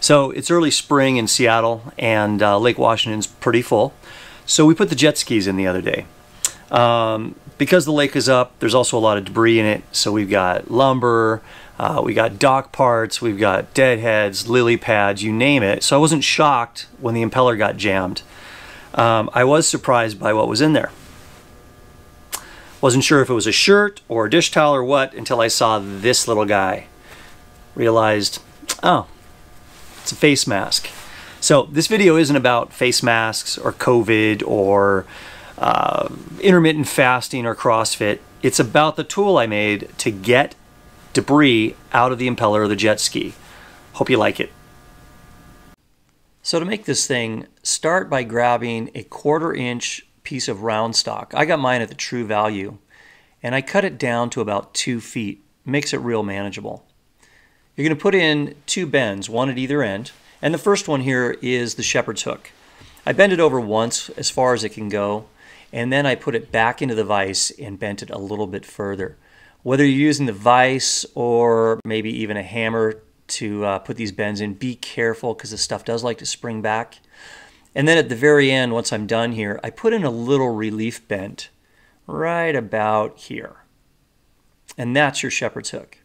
So it's early spring in Seattle, and Lake Washington's pretty full. So we put the jet skis in the other day. Because the lake is up, there's also a lot of debris in it. So we've got lumber, we got dock parts, we've got deadheads, lily pads, you name it. So I wasn't shocked when the impeller got jammed. I was surprised by what was in there. Wasn't sure if it was a shirt or a dish towel or what until I saw this little guy. Realized, oh, it's a face mask. So this video isn't about face masks or COVID or intermittent fasting or CrossFit. It's about the tool I made to get debris out of the impeller of the jet ski. Hope you like it. So to make this thing, start by grabbing a 1/4 inch piece of round stock. I got mine at the True Value, and I cut it down to about 2 feet. Makes it real manageable. You're going to put in 2 bends, one at either end, and the first one here is the shepherd's hook. I bend it over once as far as it can go, and then I put it back into the vise and bent it a little bit further. Whether you're using the vise or maybe even a hammer to put these bends in, be careful because the stuff does like to spring back. And then at the very end, once I'm done here, I put in a little relief bend right about here. And that's your shepherd's hook.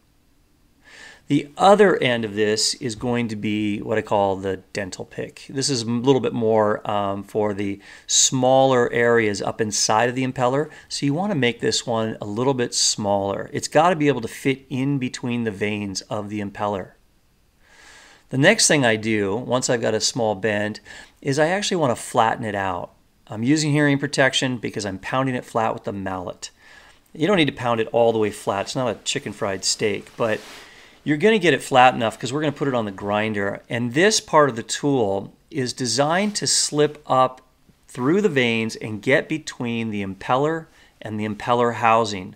The other end of this is going to be what I call the dental pick. This is a little bit more for the smaller areas up inside of the impeller. So you want to make this one a little bit smaller. It's got to be able to fit in between the vanes of the impeller. The next thing I do, once I've got a small bend, is I actually want to flatten it out. I'm using hearing protection because I'm pounding it flat with the mallet. You don't need to pound it all the way flat. It's not a chicken fried steak, but you're going to get it flat enough because we're going to put it on the grinder. And this part of the tool is designed to slip up through the vanes and get between the impeller and the impeller housing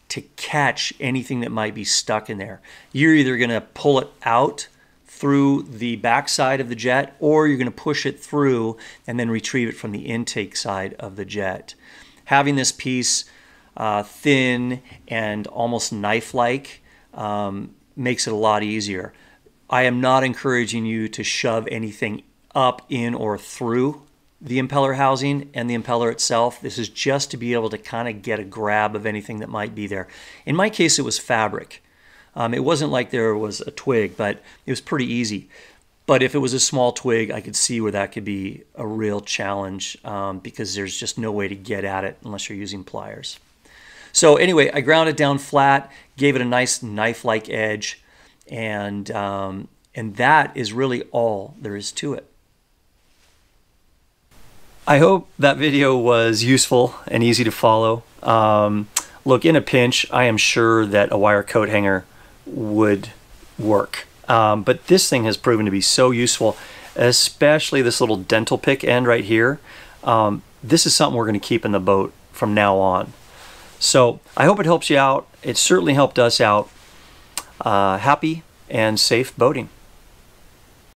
to catch anything that might be stuck in there. You're either going to pull it out through the back side of the jet, or you're going to push it through and then retrieve it from the intake side of the jet. Having this piece thin and almost knife-like makes it a lot easier. I am not encouraging you to shove anything up, in, or through the impeller housing and the impeller itself. This is just to be able to kind of get a grab of anything that might be there. In my case, it was fabric. It wasn't like there was a twig, but it was pretty easy. But if it was a small twig, I could see where that could be a real challenge because there's just no way to get at it unless you're using pliers. So anyway, I ground it down flat, gave it a nice knife-like edge, and that is really all there is to it. I hope that video was useful and easy to follow. Look, in a pinch, I am sure that a wire coat hanger would work. But this thing has proven to be so useful, especially this little dental pick end right here. This is something we're going to keep in the boat from now on. So I hope it helps you out. It certainly helped us out. Happy and safe boating.